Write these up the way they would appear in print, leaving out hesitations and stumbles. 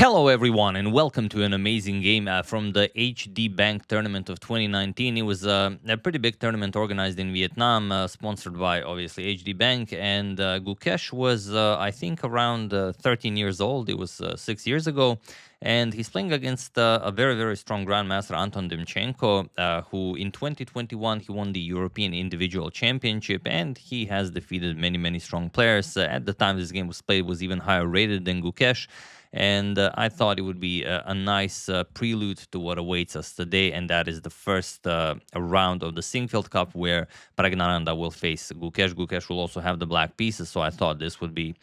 Hello everyone and welcome to an amazing game from the HDBank tournament of 2019. It was a pretty big tournament organized in Vietnam, sponsored by obviously HDBank, and Gukesh was I think around 13 years old. It was 6 years ago, and he's playing against a very strong grandmaster, Anton Demchenko, who in 2021 he won the European Individual Championship, and he has defeated many strong players. At the time this game was played, it was even higher rated than Gukesh. And I thought it would be a nice prelude to what awaits us today, and that is the first round of the Singfield Cup, where Pragnananda will face Gukesh. Gukesh will also have the black pieces, so I thought this would be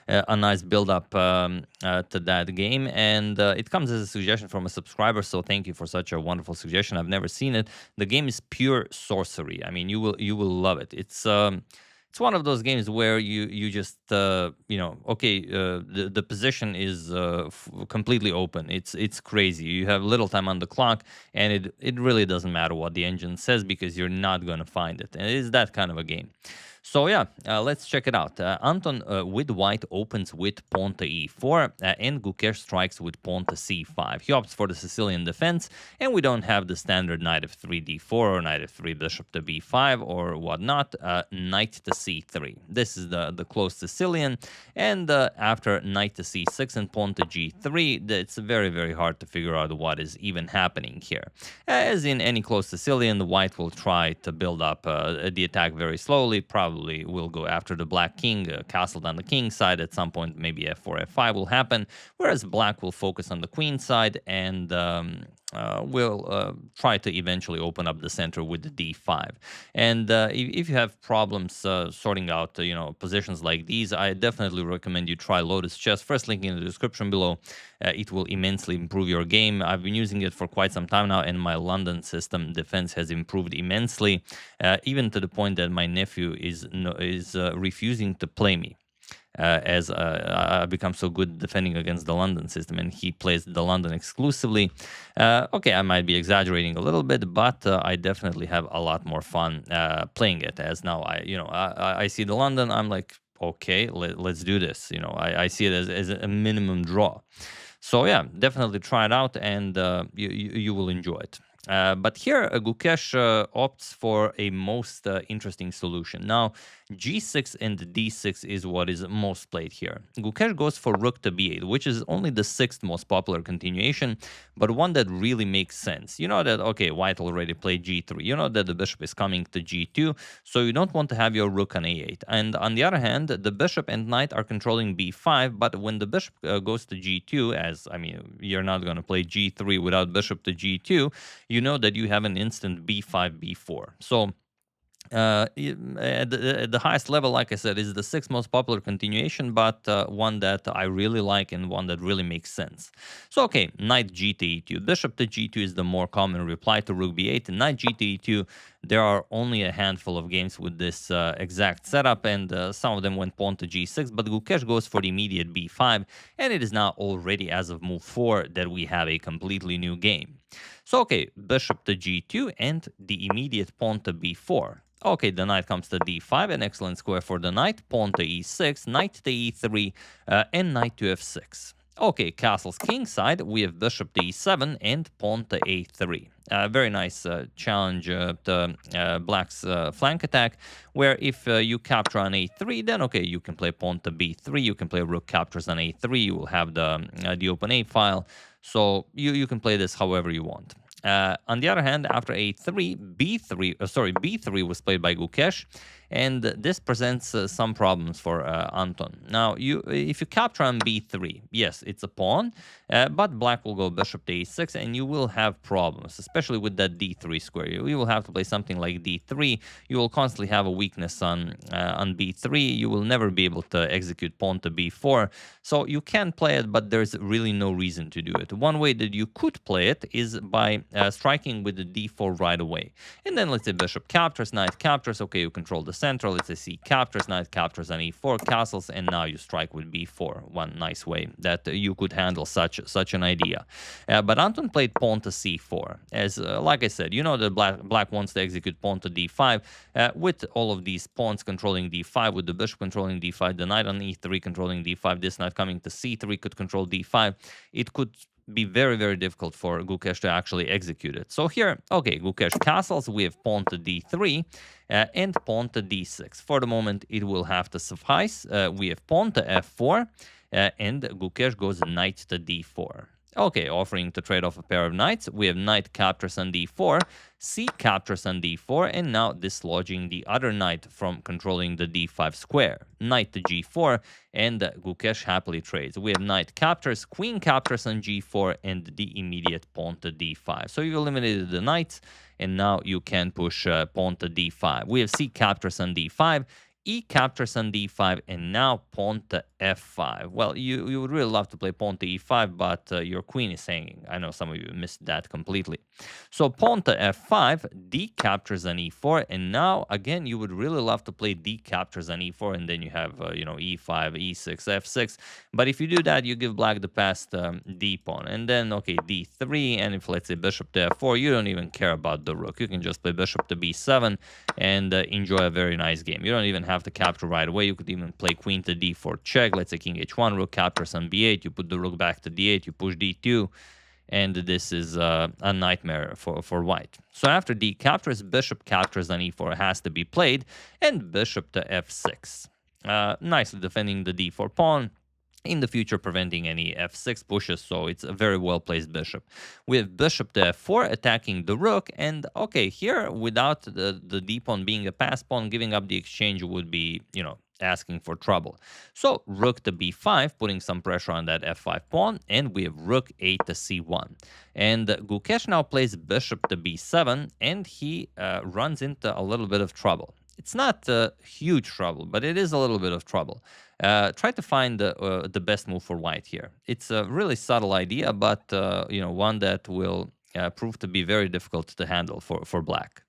a nice build-up to that game. And it comes as a suggestion from a subscriber, so thank you for such a wonderful suggestion. I've never seen it. The game is pure sorcery. I mean, you will love it. It's one of those games where you just the position is completely open. It's crazy. You have little time on the clock, and it really doesn't matter what the engine says, because you're not going to find it. And it is that kind of a game. So yeah, let's check it out. Anton with white opens with pawn to e4, and Gukesh strikes with pawn to c5. He opts for the Sicilian defense, and we don't have the standard knight f3 d4 or knight f3 bishop to b5 or whatnot. Knight to c3. This is the close Sicilian, and after knight to c6 and pawn to g3, it's very hard to figure out what is even happening here. As in any close Sicilian, the white will try to build up the attack very slowly. Probably will go after the black king, castled on the king side. At some point, maybe f4, f5 will happen, whereas black will focus on the queen side and will try to eventually open up the center with the d5. And if you have problems sorting out positions like these, I definitely recommend you try Lotus Chess. First link in the description below. It will immensely improve your game. I've been using it for quite some time now, and my London system defense has improved immensely, even to the point that my nephew is refusing to play me. As I become so good defending against the London system, and he plays the London exclusively. Okay, I might be exaggerating a little bit, but I definitely have a lot more fun playing it. As now I see the London, I'm like, okay, let's do this. I see it as a minimum draw. So yeah, definitely try it out, and you will enjoy it. But here, Gukesh opts for a most interesting solution. Now, g6 and d6 is what is most played here. Gukesh goes for rook to b8, which is only the 6th most popular continuation, but one that really makes sense. You know that, okay, white already played g3. You know that the bishop is coming to g2, so you don't want to have your rook on a8. And on the other hand, the bishop and knight are controlling b5, but when the bishop goes to g2, you're not going to play g3 without bishop to g2, you know that you have an instant b5, b4. So at the highest level, like I said, is the 6th most popular continuation, but one that I really like and one that really makes sense. So okay, knight g to e2. Bishop to g2 is the more common reply to rook b8. And knight g to e2, there are only a handful of games with this exact setup, and some of them went pawn to g6, but Gukesh goes for the immediate b5, and it is now already, as of move 4, that we have a completely new game. So okay, bishop to g2 and the immediate pawn to b4. Okay, the knight comes to d5, an excellent square for the knight, pawn to e6, knight to e3, and knight to f6. Okay, castle's king side, we have bishop to e7 and pawn to a3. Very nice challenge to black's flank attack, where if you capture on a3, then okay, you can play pawn to b3, you can play rook captures on a3, you will have the open a file, so you can play this however you want. On the other hand, after a3, b3 was played by Gukesh, and this presents some problems for Anton. Now, if you capture on b3, yes, it's a pawn, but black will go bishop to a6, and you will have problems, especially with that d3 square. You will have to play something like d3. You will constantly have a weakness on b3. You will never be able to execute pawn to b4. So you can play it, but there's really no reason to do it. One way that you could play it is by striking with the d4 right away. And then let's say bishop captures, knight captures. Okay, you control the center. Let's say c captures, knight captures on e4, castles, and now you strike with b4. One nice way that you could handle such an idea. But Anton played pawn to c4. As like I said, you know that black wants to execute pawn to d5 with all of these pawns controlling d5, with the bishop controlling d5, the knight on e3 controlling d5, this knight coming to c3 could control d5. It could be very, very difficult for Gukesh to actually execute it. So here, okay, Gukesh castles, we have pawn to d3 and pawn to d6. For the moment, it will have to suffice. We have pawn to f4 and Gukesh goes knight to d4. Okay, offering to trade off a pair of knights. We have knight captures on d4, c captures on d4, and now dislodging the other knight from controlling the d5 square. Knight to g4, and Gukesh happily trades. We have knight captures, queen captures on g4, and the immediate pawn to d5. So you eliminated the knights, and now you can push pawn to d5. We have c captures on d5, e captures on d5, and now pawn to f5. Well, you would really love to play pawn to e5, but your queen is hanging. I know some of you missed that completely. So pawn to f5, d captures on e4, and now, again, you would really love to play d captures on e4, and then you have, e5, e6, f6. But if you do that, you give black the passed d pawn. And then, okay, d3, and if, let's say, bishop to f4, you don't even care about the rook. You can just play bishop to b7 and enjoy a very nice game. You don't even have to capture right away. You could even play queen to d4 check. Let's say king h1, rook captures on b8. You put the rook back to d8. You push d2. And this is a nightmare for white. So after d captures, bishop captures on e4 has to be played. And bishop to f6. Nicely defending the d4 pawn. In the future, preventing any f6 pushes, so it's a very well-placed bishop. We have bishop to f4 attacking the rook, and okay, here, without the d-pawn being a pass pawn, giving up the exchange would be, asking for trouble. So rook to b5, putting some pressure on that f5 pawn, and we have rook 8 to c1. And Gukesh now plays bishop to b7, and he runs into a little bit of trouble. It's not huge trouble, but it is a little bit of trouble. Try to find the best move for white here. It's a really subtle idea, but one that will prove to be very difficult to handle for black.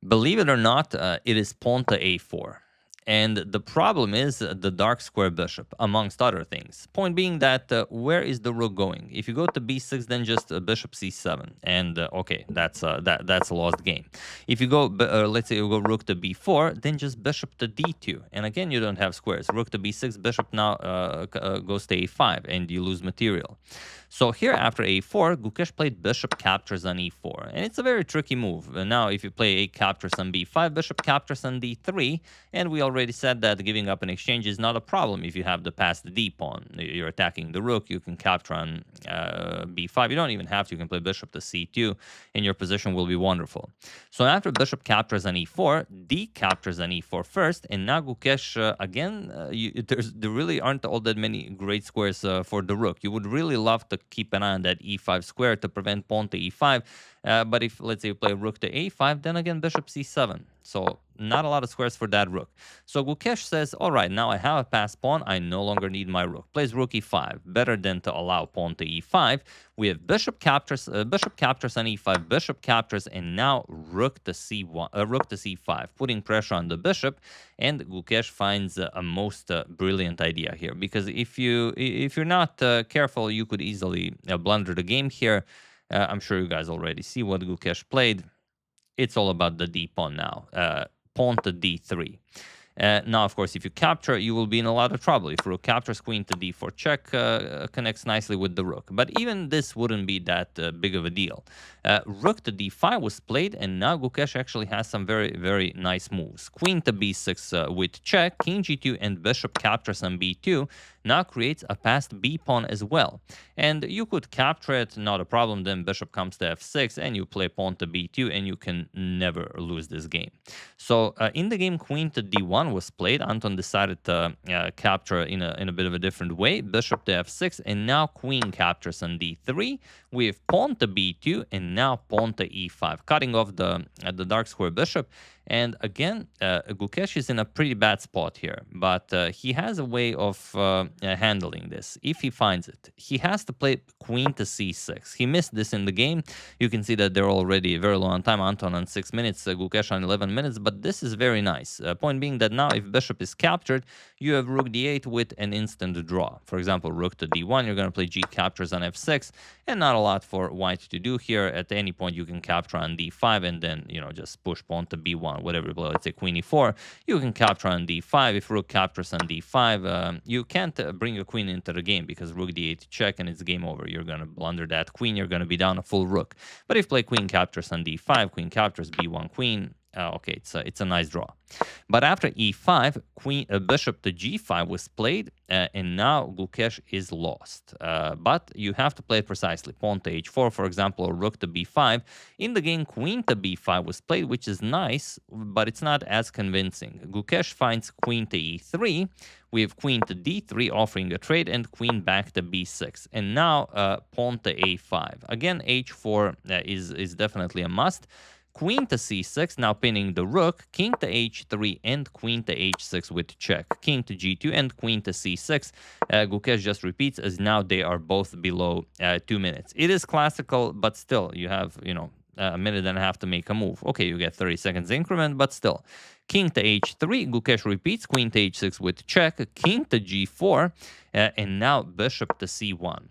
Believe it or not, it is pawn to a4. And the problem is the dark square bishop, amongst other things. Point being that where is the rook going? If you go to b6, then just bishop c7, and okay, that's a lost game. If you go, let's say you go rook to b4, then just bishop to d2, and again you don't have squares. Rook to b6, bishop now goes to a5, and you lose material. So here after a4, Gukesh played bishop captures on e4, and it's a very tricky move. Now if you play a captures on b5, bishop captures on d3, and we already said that giving up an exchange is not a problem if you have the passed d pawn. You're attacking the rook, you can capture on b5. You don't even have to, you can play bishop to c2, and your position will be wonderful. So after bishop captures on e4, d captures on e4 first, and now Gukesh, again, there really aren't all that many great squares for the rook. You would really love to keep an eye on that e5 square to prevent pawn to e5. But if, let's say, you play rook to a5, then again bishop c7. So not a lot of squares for that rook. So Gukesh says, all right, now I have a passed pawn. I no longer need my rook. Plays rook e5. Better than to allow pawn to e5. We have bishop captures on e5, bishop captures, and now rook to c5, putting pressure on the bishop. And Gukesh finds a most brilliant idea here, because if you're not careful, you could easily blunder the game here. I'm sure you guys already see what Gukesh played. It's all about the d pawn now. Pawn to d3. Now, of course, if you capture, you will be in a lot of trouble. If rook captures, queen to d4 check connects nicely with the rook. But even this wouldn't be that big of a deal. Rook to d5 was played, and now Gukesh actually has some very, very nice moves. Queen to b6 with check, king g2, and bishop captures on b2 now creates a passed b pawn as well. And you could capture it, not a problem. Then bishop comes to f6, and you play pawn to b2, and you can never lose this game. So in the game, queen to d1 was played. Anton decided to capture in a bit of a different way. Bishop to f6, and now queen captures on d3. We have pawn to b2, and now pawn to e5, cutting off the dark square bishop. And again, Gukesh is in a pretty bad spot here, but he has a way of handling this. If he finds it, he has to play queen to c6. He missed this in the game. You can see that they're already very low on time. Anton on 6 minutes, Gukesh on 11 minutes, but this is very nice. Point being that now if bishop is captured, you have rook d8 with an instant draw. For example, rook to d1, you're going to play g captures on f6, and not a lot for white to do here. At any point, you can capture on d5 and then, just push pawn to b1, whatever you play. Let's say queen e4, you can capture on d5. If rook captures on d5, you can't bring a queen into the game because rook d8 check and it's game over. You're going to blunder that queen. You're going to be down a full rook. But if play queen captures on d5, queen captures b1 queen, okay, it's a nice draw. But after e5, bishop to g5 was played, and now Gukesh is lost. But you have to play it precisely. Pawn to h4, for example, or rook to b5. In the game, queen to b5 was played, which is nice, but it's not as convincing. Gukesh finds queen to e3. We have queen to d3 offering a trade, and queen back to b6. And now pawn to a5. Again, h4 is definitely a must. Queen to c6, now pinning the rook, king to h3, and queen to h6 with check. King to g2 and queen to c6. Gukesh just repeats as now they are both below 2 minutes. It is classical, but still, you have, a minute and a half to make a move. Okay, you get 30 seconds increment, but still. King to h3, Gukesh repeats, queen to h6 with check, king to g4, and now bishop to c1.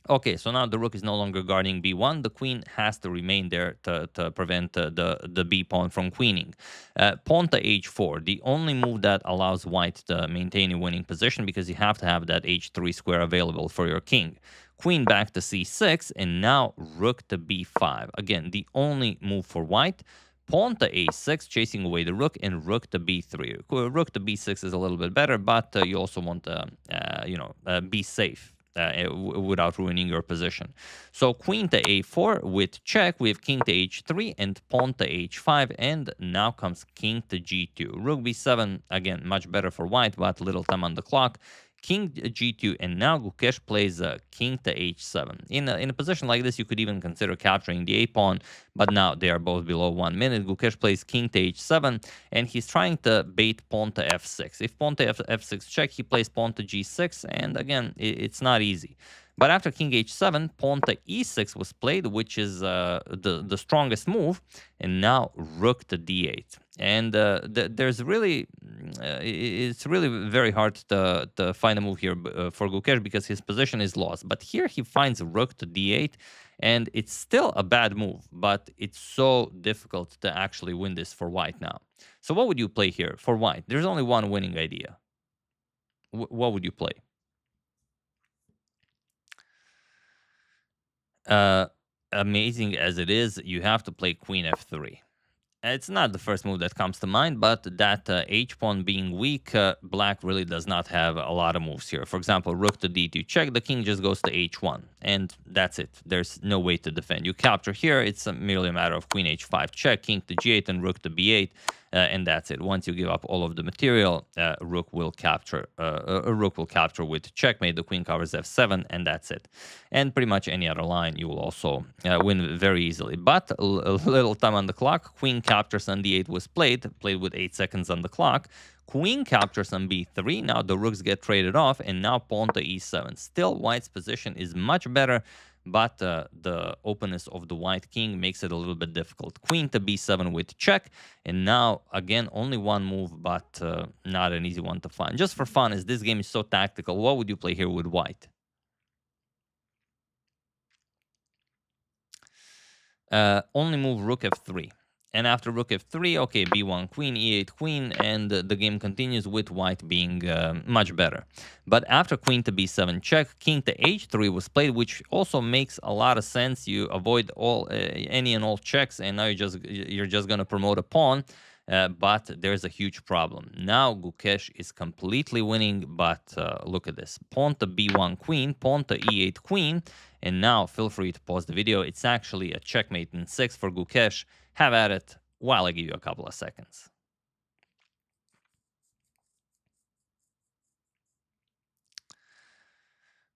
Okay, so now the rook is no longer guarding b1. The queen has to remain there to prevent the b pawn from queening. Pawn to h4, the only move that allows white to maintain a winning position because you have to have that h3 square available for your king. Queen back to c6, and now rook to b5. Again, the only move for white. Pawn to a6, chasing away the rook, and rook to b3. Rook to b6 is a little bit better, but you also want to, be safe. Without ruining your position. So queen to a4 with check, we have king to h3 and pawn to h5, and now comes king to g2. Rook b7, again, much better for white, but little time on the clock. King g2, and now Gukesh plays king to h7. In a position like this, you could even consider capturing the a-pawn, but now they are both below 1 minute. Gukesh plays king to h7, and he's trying to bait pawn to f6. If pawn to f6 check, he plays pawn to g6, and again, it's not easy. But after king h7, pawn to e6 was played, which is the strongest move, and now rook to d8. And there's really, it's really very hard to find a move here for Gukesh because his position is lost. But here he finds rook to d8, and it's still a bad move, but it's so difficult to actually win this for white now. So what would you play here for white? There's only one winning idea. What would you play? Amazing as it is, you have to play queen f3. It's not the first move that comes to mind, but that h-pawn being weak, black really does not have a lot of moves here. For example, rook to d2 check, the king just goes to h1, and that's it. There's no way to defend. You capture here, it's merely a matter of queen h5 check, king to g8, and rook to b8, and that's it. Once you give up all of the material, rook will capture. A rook will capture with checkmate. The queen covers f7, and that's it. And pretty much any other line, you will also win very easily. But a little time on the clock, queen captures on d8 was played with 8 seconds on the clock. Queen captures on b3. Now the rooks get traded off, and now pawn to e7. Still, white's position is much better, but the openness of the white king makes it a little bit difficult. Queen to b7 with check, and now, again, only one move, but not an easy one to find. Just for fun, as this game is so tactical, what would you play here with white? Only move rook f3. And after rook f3, okay, b1 queen, e8 queen, and the game continues with white being much better. But after queen to b7 check, king to h3 was played, which also makes a lot of sense. You avoid all any and all checks, and now you're just gonna promote a pawn. But there's a huge problem. Now Gukesh is completely winning, but look at this. Pawn to b1 queen, pawn to e8 queen, and now feel free to pause the video. It's actually a checkmate in 6 for Gukesh. Have at it while I give you a couple of seconds.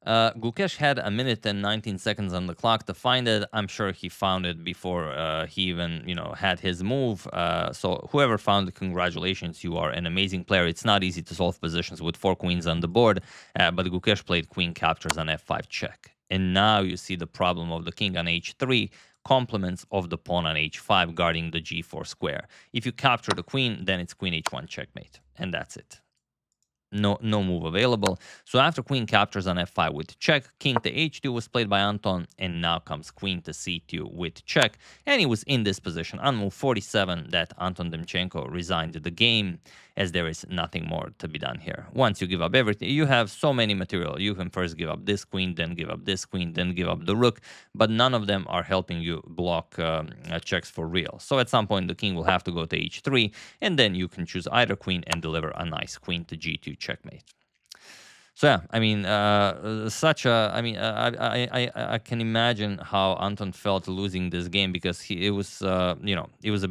Gukesh had a minute and 19 seconds on the clock to find it. I'm sure he found it before he even, had his move. So whoever found it, congratulations, you are an amazing player. It's not easy to solve positions with 4 queens on the board, but Gukesh played queen captures on f5 check. And now you see the problem of the king on h3, complements of the pawn on h5 guarding the g4 square. If you capture the queen, then it's queen h1 checkmate, and that's it. No move available. So after queen captures on f5 with check, king to h2 was played by Anton, and now comes queen to c2 with check. And he was in this position on move 47 that Anton Demchenko resigned the game, as there is nothing more to be done here. Once you give up everything, you have so many material. You can first give up this queen, then give up this queen, then give up the rook, but none of them are helping you block checks for real. So at some point, the king will have to go to h3, and then you can choose either queen and deliver a nice queen to g2 checkmate. So yeah, I mean, I can imagine how Anton felt losing this game, because it was a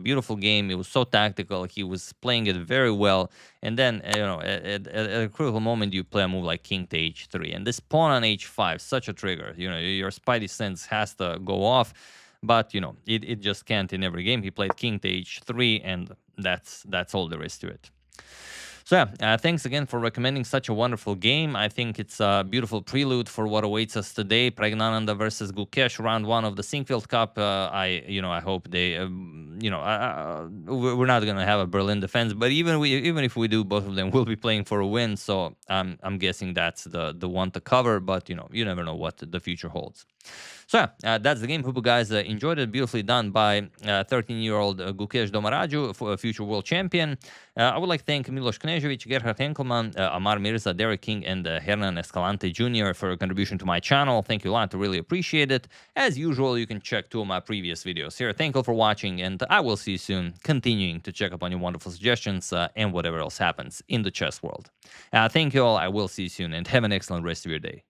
beautiful game. It was so tactical. He was playing it very well, and then at a critical moment you play a move like king to h3, and this pawn on h5, such a trigger. Your spidey sense has to go off, but it just can't in every game. He played king to h3, and that's all there is to it. So yeah, thanks again for recommending such a wonderful game. I think it's a beautiful prelude for what awaits us today. Pragnananda versus Gukesh, round 1 of the Sinkfield Cup. I hope they, we're not gonna have a Berlin defense, but even if we do, both of them will be playing for a win. So I'm guessing that's the one to cover. But you never know what the future holds. So yeah, that's the game. Hope you guys enjoyed it. Beautifully done by 13-year-old Gukesh Domaraju, for a future world champion. I would like to thank Miloš Knežević, Gerhard Henkelman, Amar Mirza, Derek King, and Hernan Escalante Jr. for a contribution to my channel. Thank you a lot. I really appreciate it. As usual, you can check 2 of my previous videos here. Thank you for watching, and I will see you soon, continuing to check up on your wonderful suggestions and whatever else happens in the chess world. Thank you all. I will see you soon, and have an excellent rest of your day.